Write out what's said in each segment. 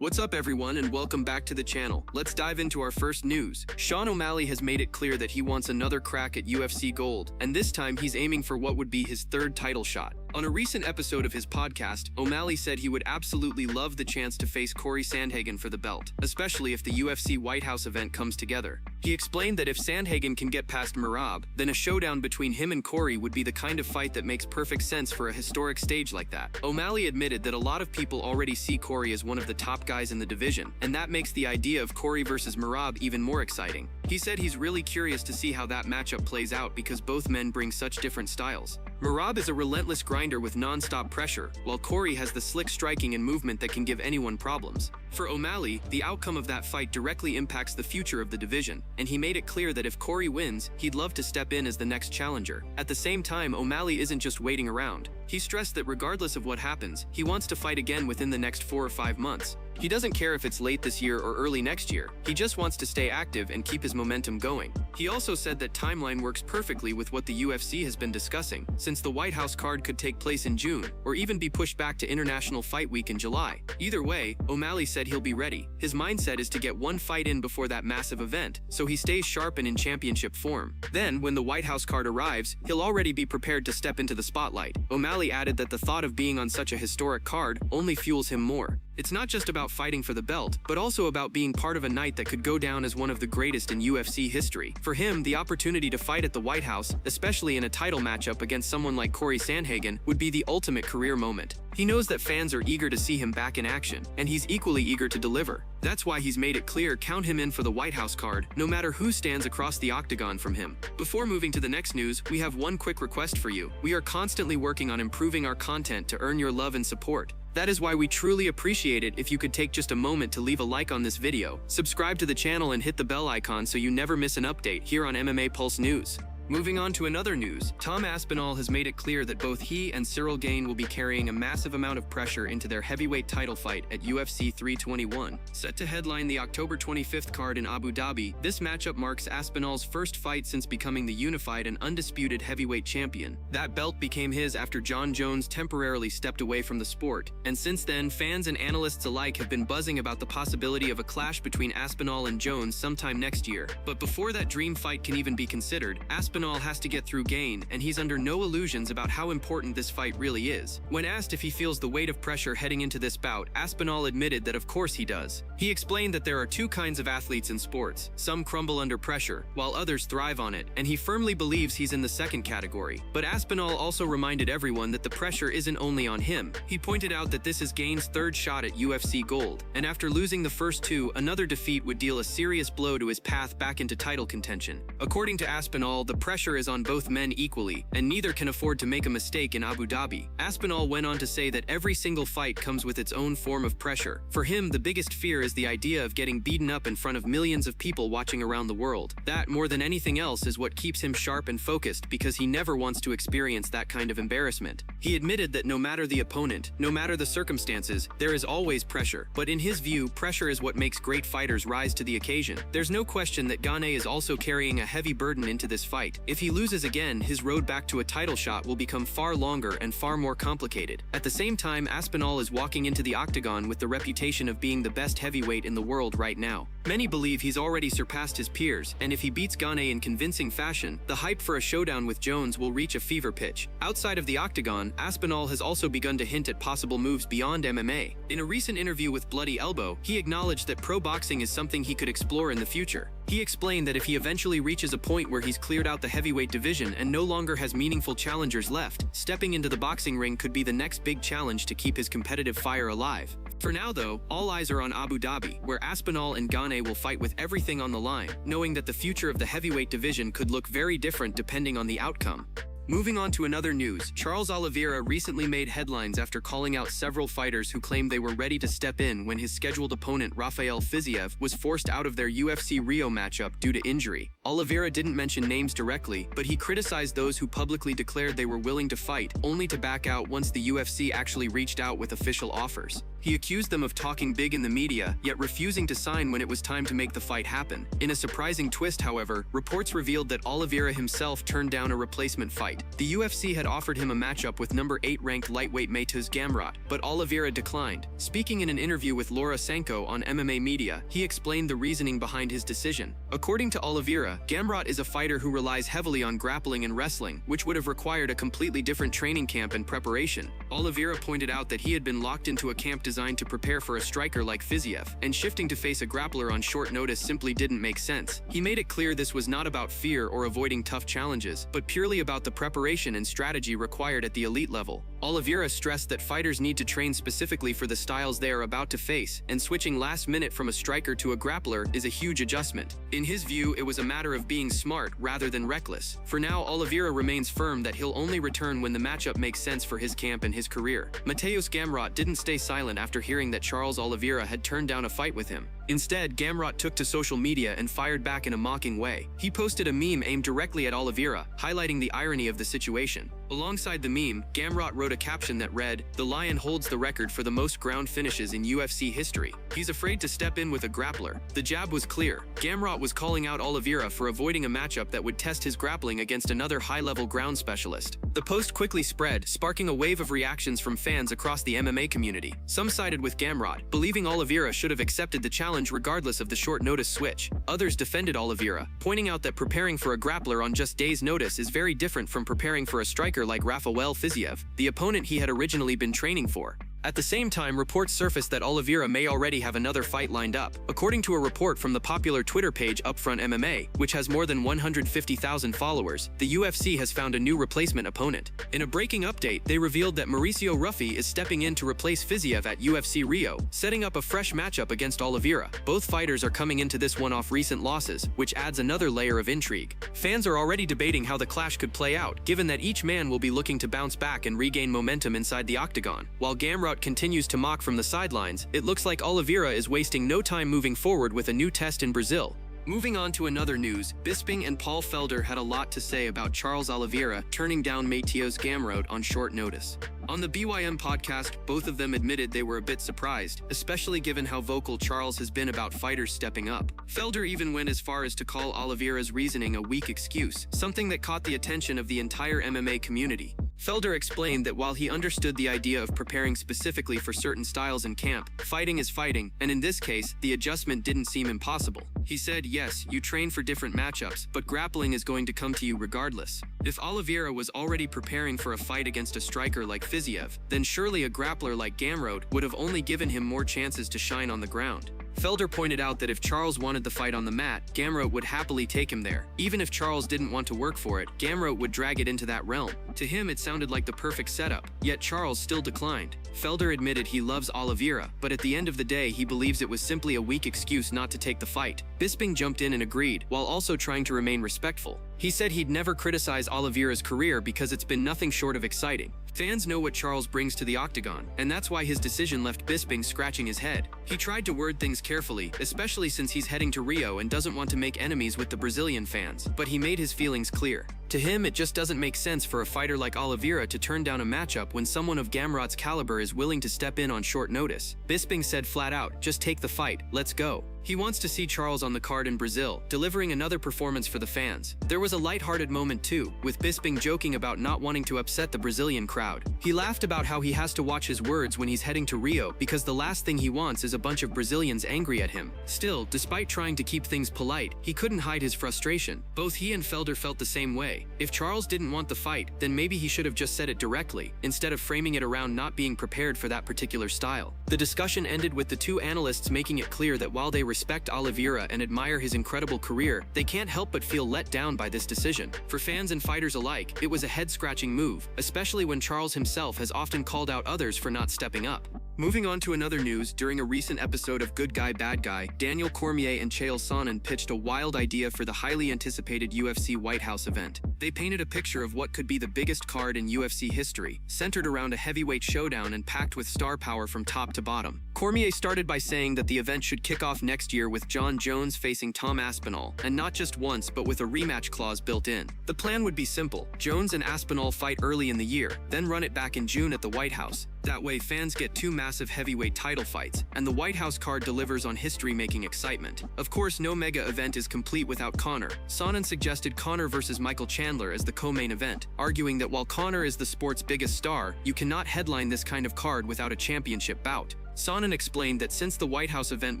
What's up everyone and welcome back to the channel. Let's dive into our first news. Sean O'Malley has made it clear that he wants another crack at UFC Gold, and this time he's aiming for what would be his third title shot. On a recent episode of his podcast, O'Malley said he would absolutely love the chance to face Corey Sandhagen for the belt, especially if the UFC White House event comes together. He explained that if Sandhagen can get past Merab, then a showdown between him and Corey would be the kind of fight that makes perfect sense for a historic stage like that. O'Malley admitted that a lot of people already see Corey as one of the top guys in the division, and that makes the idea of Corey versus Merab even more exciting. He said he's really curious to see how that matchup plays out because both men bring such different styles. Merab is a relentless grinder with non-stop pressure, while Corey has the slick striking and movement that can give anyone problems. For O'Malley, the outcome of that fight directly impacts the future of the division, and he made it clear that if Corey wins, he'd love to step in as the next challenger. At the same time, O'Malley isn't just waiting around. He stressed that regardless of what happens, he wants to fight again within the next 4 or 5 months. He doesn't care if it's late this year or early next year, he just wants to stay active and keep his momentum going. He also said that timeline works perfectly with what the UFC has been discussing, since the White House card could take place in June, or even be pushed back to International Fight Week in July. Either way, O'Malley said he'll be ready. His mindset is to get one fight in before that massive event, so he stays sharp and in championship form. Then, when the White House card arrives, he'll already be prepared to step into the spotlight. O'Malley added that the thought of being on such a historic card only fuels him more. It's not just about fighting for the belt, but also about being part of a night that could go down as one of the greatest in UFC history. For him, the opportunity to fight at the White House, especially in a title matchup against someone like Corey Sandhagen, would be the ultimate career moment. He knows that fans are eager to see him back in action, and he's equally eager to deliver. That's why he's made it clear count him in for the White House card, no matter who stands across the octagon from him. Before moving to the next news, we have one quick request for you. We are constantly working on improving our content to earn your love and support. That is why we truly appreciate it if you could take just a moment to leave a like on this video, subscribe to the channel and hit the bell icon so you never miss an update here on MMA Pulse News. Moving on to another news, Tom Aspinall has made it clear that both he and Gane will be carrying a massive amount of pressure into their heavyweight title fight at UFC 321. Set to headline the October 25th card in Abu Dhabi, this matchup marks Aspinall's first fight since becoming the unified and undisputed heavyweight champion. That belt became his after Jon Jones temporarily stepped away from the sport, and since then, fans and analysts alike have been buzzing about the possibility of a clash between Aspinall and Jones sometime next year. But before that dream fight can even be considered, Aspinall has to get through Gane, and he's under no illusions about how important this fight really is. When asked if he feels the weight of pressure heading into this bout, Aspinall admitted that of course he does. He explained that there are two kinds of athletes in sports. Some crumble under pressure, while others thrive on it, and he firmly believes he's in the second category. But Aspinall also reminded everyone that the pressure isn't only on him. He pointed out that this is Gane's third shot at UFC Gold, and after losing the first two, another defeat would deal a serious blow to his path back into title contention. According to Aspinall, the pressure is on both men equally, and neither can afford to make a mistake in Abu Dhabi. Aspinall went on to say that every single fight comes with its own form of pressure. For him, the biggest fear is the idea of getting beaten up in front of millions of people watching around the world. That, more than anything else, is what keeps him sharp and focused because he never wants to experience that kind of embarrassment. He admitted that no matter the opponent, no matter the circumstances, there is always pressure. But in his view, pressure is what makes great fighters rise to the occasion. There's no question that Gane is also carrying a heavy burden into this fight. If he loses again, his road back to a title shot will become far longer and far more complicated. At the same time, Aspinall is walking into the octagon with the reputation of being the best heavyweight in the world right now. Many believe he's already surpassed his peers, and if he beats Gane in convincing fashion, the hype for a showdown with Jones will reach a fever pitch. Outside of the octagon, Aspinall has also begun to hint at possible moves beyond MMA. In a recent interview with Bloody Elbow, he acknowledged that pro boxing is something he could explore in the future. He explained that if he eventually reaches a point where he's cleared out the heavyweight division and no longer has meaningful challengers left, stepping into the boxing ring could be the next big challenge to keep his competitive fire alive. For now though, all eyes are on Abu Dhabi, where Aspinall and Gane will fight with everything on the line, knowing that the future of the heavyweight division could look very different depending on the outcome. Moving on to another news, Charles Oliveira recently made headlines after calling out several fighters who claimed they were ready to step in when his scheduled opponent Rafael Fiziev was forced out of their UFC Rio matchup due to injury. Oliveira didn't mention names directly, but he criticized those who publicly declared they were willing to fight, only to back out once the UFC actually reached out with official offers. He accused them of talking big in the media, yet refusing to sign when it was time to make the fight happen. In a surprising twist, however, reports revealed that Oliveira himself turned down a replacement fight. The UFC had offered him a matchup with number 8 ranked lightweight MATEUSZ GAMROT, but Oliveira declined. Speaking in an interview with Laura Sanko on MMA Media, he explained the reasoning behind his decision. According to Oliveira, Gamrot is a fighter who relies heavily on grappling and wrestling, which would have required a completely different training camp and preparation. Oliveira pointed out that he had been locked into a camp designed to prepare for a striker like Fiziev, and shifting to face a grappler on short notice simply didn't make sense. He made it clear this was not about fear or avoiding tough challenges, but purely about the preparation and strategy required at the elite level. Oliveira stressed that fighters need to train specifically for the styles they are about to face, and switching last minute from a striker to a grappler is a huge adjustment. In his view, it was a matter of being smart rather than reckless. For now, Oliveira remains firm that he'll only return when the matchup makes sense for his camp and his career. MATEUSZ GAMROT didn't stay silent after hearing that Charles Oliveira had turned down a fight with him. Instead, Gamrot took to social media and fired back in a mocking way. He posted a meme aimed directly at Oliveira, highlighting the irony of the situation. Alongside the meme, Gamrot wrote a caption that read, "The Lion holds the record for the most ground finishes in UFC history. He's afraid to step in with a grappler." The jab was clear. Gamrot was calling out Oliveira for avoiding a matchup that would test his grappling against another high-level ground specialist. The post quickly spread, sparking a wave of reactions from fans across the MMA community. Some sided with Gamrot, believing Oliveira should have accepted the challenge regardless of the short-notice switch. Others defended Oliveira, pointing out that preparing for a grappler on just days' notice is very different from preparing for a striker like Rafael Fiziev, the opponent he had originally been training for. At the same time, reports surfaced that Oliveira may already have another fight lined up. According to a report from the popular Twitter page Upfront MMA, which has more than 150,000 followers, the UFC has found a new replacement opponent. In a breaking update, they revealed that Mauricio Ruffi is stepping in to replace Fiziev at UFC Rio, setting up a fresh matchup against Oliveira. Both fighters are coming into this one off recent losses, which adds another layer of intrigue. Fans are already debating how the clash could play out, given that each man will be looking to bounce back and regain momentum inside the octagon. While Gamrot continues to mock from the sidelines, it looks like Oliveira is wasting no time moving forward with a new test in Brazil. Moving on to another news, Bisping and Felder had a lot to say about Charles Oliveira turning down MATEUSZ GAMROT on short notice. On the BYM podcast, both of them admitted they were a bit surprised, especially given how vocal Charles has been about fighters stepping up. Felder even went as far as to call Oliveira's reasoning a weak excuse, something that caught the attention of the entire MMA community. Felder explained that while he understood the idea of preparing specifically for certain styles in camp, fighting is fighting, and in this case, the adjustment didn't seem impossible. He said, yes, you train for different matchups, but grappling is going to come to you regardless. If Oliveira was already preparing for a fight against a striker like Fiziev, then surely a grappler like Gamrot would have only given him more chances to shine on the ground. Felder pointed out that if Charles wanted the fight on the mat, Gamrot would happily take him there. Even if Charles didn't want to work for it, Gamrot would drag it into that realm. To him, it sounded like the perfect setup, yet Charles still declined. Felder admitted he loves Oliveira, but at the end of the day, he believes it was simply a weak excuse not to take the fight. Bisping jumped in and agreed, while also trying to remain respectful. He said he'd never criticize Oliveira's career because it's been nothing short of exciting. Fans know what Charles brings to the octagon, and that's why his decision left Bisping scratching his head. He tried to word things carefully, especially since he's heading to Rio and doesn't want to make enemies with the Brazilian fans, but he made his feelings clear. To him, it just doesn't make sense for a fighter like Oliveira to turn down a matchup when someone of Gamrot's caliber is willing to step in on short notice. Bisping said flat out, just take the fight, let's go. He wants to see Charles on the card in Brazil, delivering another performance for the fans. There was a lighthearted moment too, with Bisping joking about not wanting to upset the Brazilian crowd. He laughed about how he has to watch his words when he's heading to Rio because the last thing he wants is a bunch of Brazilians angry at him. Still, despite trying to keep things polite, he couldn't hide his frustration. Both he and Felder felt the same way. If Charles didn't want the fight, then maybe he should have just said it directly, instead of framing it around not being prepared for that particular style. The discussion ended with the two analysts making it clear that while they respect Oliveira and admire his incredible career, they can't help but feel let down by this decision. For fans and fighters alike, it was a head-scratching move, especially when Charles himself has often called out others for not stepping up. Moving on to another news, during a recent episode of Good Guy Bad Guy, Daniel Cormier and Chael Sonnen pitched a wild idea for the highly anticipated UFC White House event. They painted a picture of what could be the biggest card in UFC history, centered around a heavyweight showdown and packed with star power from top to bottom. Cormier started by saying that the event should kick off next year with Jon Jones facing Tom Aspinall, and not just once but with a rematch clause built in. The plan would be simple: Jones and Aspinall fight early in the year, then run it back in June at the White House. That way fans get two massive heavyweight title fights, and the White House card delivers on history-making excitement. Of course, no mega event is complete without Conor. Sonnen suggested Conor versus Michael Chandler as the co-main event, arguing that while Conor is the sport's biggest star, you cannot headline this kind of card without a championship bout. Sonnen explained that since the White House event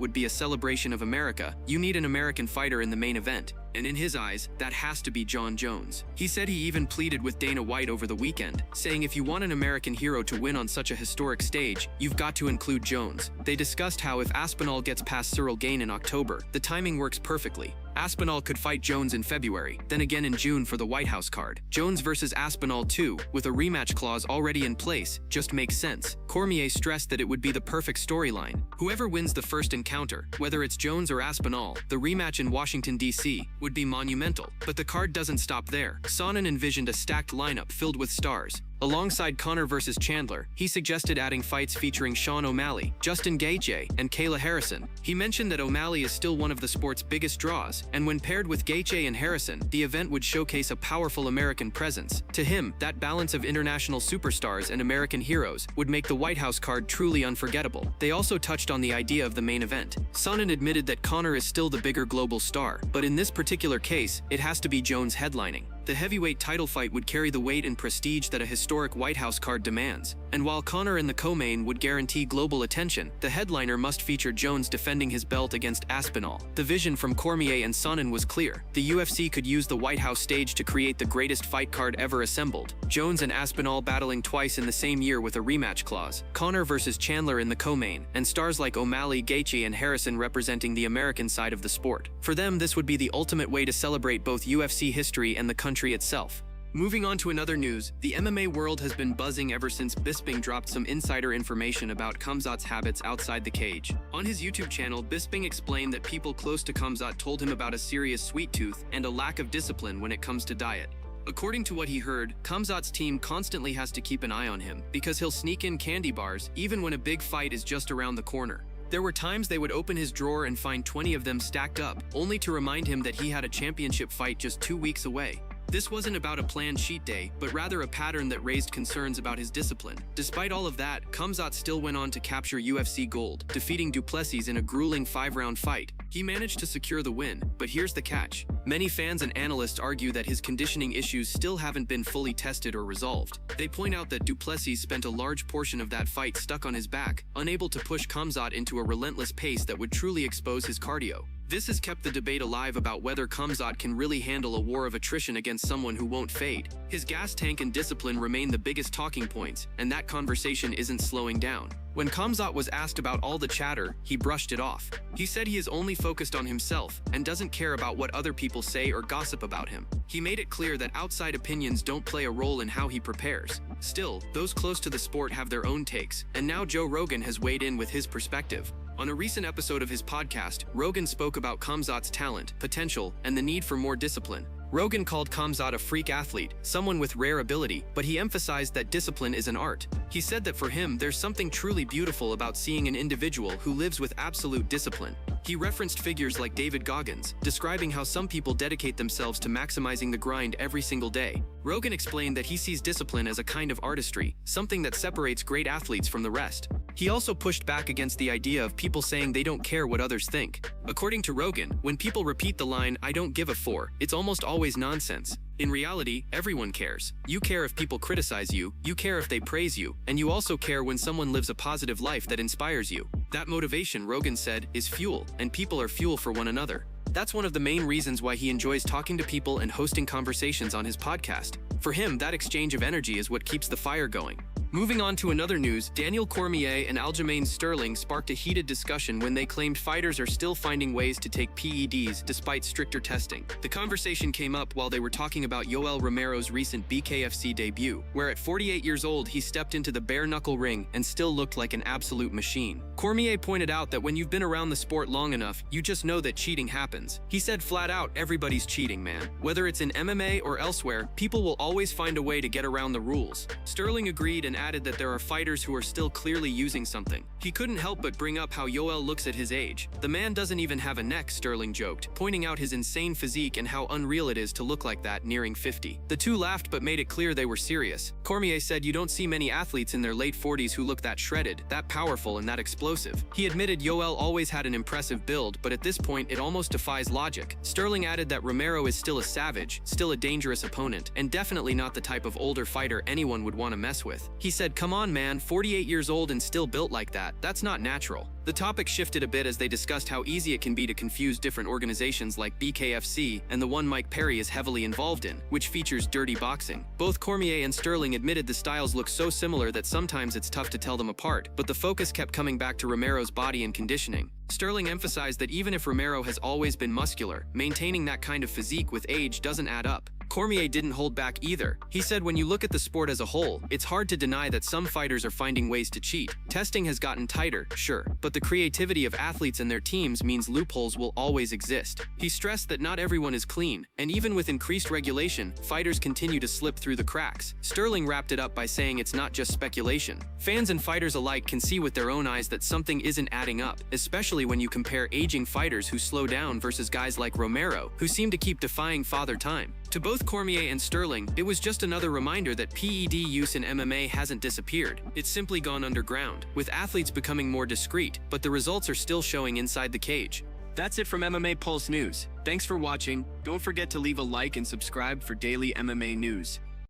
would be a celebration of America, you need an American fighter in the main event, and in his eyes, that has to be Jon Jones. He said he even pleaded with Dana White over the weekend, saying if you want an American hero to win on such a historic stage, you've got to include Jones. They discussed how if Aspinall gets past Ciryl Gane in October, the timing works perfectly. Aspinall could fight Jones in February, then again in June for the White House card. Jones versus Aspinall too, with a rematch clause already in place, just makes sense. Cormier stressed that it would be the perfect storyline. Whoever wins the first encounter, whether it's Jones or Aspinall, the rematch in Washington, D.C., would be monumental. But the card doesn't stop there. Sonnen envisioned a stacked lineup filled with stars. Alongside Conor versus Chandler, he suggested adding fights featuring Sean O'Malley, Justin Gaethje, and Kayla Harrison. He mentioned that O'Malley is still one of the sport's biggest draws, and when paired with Gaethje and Harrison, the event would showcase a powerful American presence. To him, that balance of international superstars and American heroes would make the White House card truly unforgettable. They also touched on the idea of the main event. Sonnen admitted that Conor is still the bigger global star, but in this particular case, it has to be Jones headlining. The heavyweight title fight would carry the weight and prestige that a historic White House card demands. And while Conor in the co-main would guarantee global attention, the headliner must feature Jones defending his belt against Aspinall. The vision from Cormier and Sonnen was clear. The UFC could use the White House stage to create the greatest fight card ever assembled. Jones and Aspinall battling twice in the same year with a rematch clause. Conor versus Chandler in the co-main, and stars like O'Malley, Gaethje, and Harrison representing the American side of the sport. For them, this would be the ultimate way to celebrate both UFC history and the country itself. Moving on to another news, the MMA world has been buzzing ever since Bisping dropped some insider information about Khamzat's habits outside the cage. On his YouTube channel, Bisping explained that people close to Khamzat told him about a serious sweet tooth and a lack of discipline when it comes to diet. According to what he heard, Khamzat's team constantly has to keep an eye on him because he'll sneak in candy bars even when a big fight is just around the corner. There were times they would open his drawer and find 20 of them stacked up, only to remind him that he had a championship fight just 2 weeks away. This wasn't about a planned cheat day, but rather a pattern that raised concerns about his discipline. Despite all of that, Khamzat still went on to capture UFC gold, defeating du Plessis in a grueling 5-round fight. He managed to secure the win, but here's the catch. Many fans and analysts argue that his conditioning issues still haven't been fully tested or resolved. They point out that du Plessis spent a large portion of that fight stuck on his back, unable to push Khamzat into a relentless pace that would truly expose his cardio. This has kept the debate alive about whether Khamzat can really handle a war of attrition against someone who won't fade. His gas tank and discipline remain the biggest talking points, and that conversation isn't slowing down. When Khamzat was asked about all the chatter, he brushed it off. He said he is only focused on himself and doesn't care about what other people say or gossip about him. He made it clear that outside opinions don't play a role in how he prepares. Still, those close to the sport have their own takes, and now Joe Rogan has weighed in with his perspective. On a recent episode of his podcast, Rogan spoke about Khamzat's talent, potential, and the need for more discipline. Rogan called Khamzat a freak athlete, someone with rare ability, but he emphasized that discipline is an art. He said that for him, there's something truly beautiful about seeing an individual who lives with absolute discipline. He referenced figures like David Goggins, describing how some people dedicate themselves to maximizing the grind every single day. Rogan explained that he sees discipline as a kind of artistry, something that separates great athletes from the rest. He also pushed back against the idea of people saying they don't care what others think. According to Rogan, when people repeat the line, "I don't give a for," it's almost always nonsense. In reality, everyone cares. You care if people criticize you, you care if they praise you, and you also care when someone lives a positive life that inspires you. That motivation, Rogan said, is fuel, and people are fuel for one another. That's one of the main reasons why he enjoys talking to people and hosting conversations on his podcast. For him, that exchange of energy is what keeps the fire going. Moving on to another news, Daniel Cormier and Aljamain Sterling sparked a heated discussion when they claimed fighters are still finding ways to take PEDs despite stricter testing. The conversation came up while they were talking about Yoel Romero's recent BKFC debut, where at 48 years old he stepped into the bare-knuckle ring and still looked like an absolute machine. Cormier pointed out that when you've been around the sport long enough, you just know that cheating happens. He said flat out, everybody's cheating, man. Whether it's in MMA or elsewhere, people will always find a way to get around the rules. Sterling agreed and added that there are fighters who are still clearly using something. He couldn't help but bring up how Yoel looks at his age. The man doesn't even have a neck, Sterling joked, pointing out his insane physique and how unreal it is to look like that nearing 50. The two laughed but made it clear they were serious. Cormier said you don't see many athletes in their late 40s who look that shredded, that powerful, and that explosive. He admitted Yoel always had an impressive build, but at this point it almost defies logic. Sterling added that Romero is still a savage, still a dangerous opponent, and definitely not the type of older fighter anyone would want to mess with. He said, "Come on man, 48 years old and still built like that, that's not natural." The topic shifted a bit as they discussed how easy it can be to confuse different organizations like BKFC and the one Mike Perry is heavily involved in, which features dirty boxing. Both Cormier and Sterling admitted the styles look so similar that sometimes it's tough to tell them apart, but the focus kept coming back to Romero's body and conditioning. Sterling emphasized that even if Romero has always been muscular, maintaining that kind of physique with age doesn't add up. Cormier didn't hold back either. He said when you look at the sport as a whole, it's hard to deny that some fighters are finding ways to cheat. Testing has gotten tighter, sure, but the creativity of athletes and their teams means loopholes will always exist. He stressed that not everyone is clean, and even with increased regulation, fighters continue to slip through the cracks. Sterling wrapped it up by saying it's not just speculation. Fans and fighters alike can see with their own eyes that something isn't adding up, especially when you compare aging fighters who slow down versus guys like Romero, who seem to keep defying father time. To both Cormier and Sterling, it was just another reminder that PED use in MMA hasn't disappeared. It's simply gone underground, with athletes becoming more discreet, but the results are still showing inside the cage. That's it from MMA Pulse News. Thanks for watching. Don't forget to leave a like and subscribe for daily MMA news.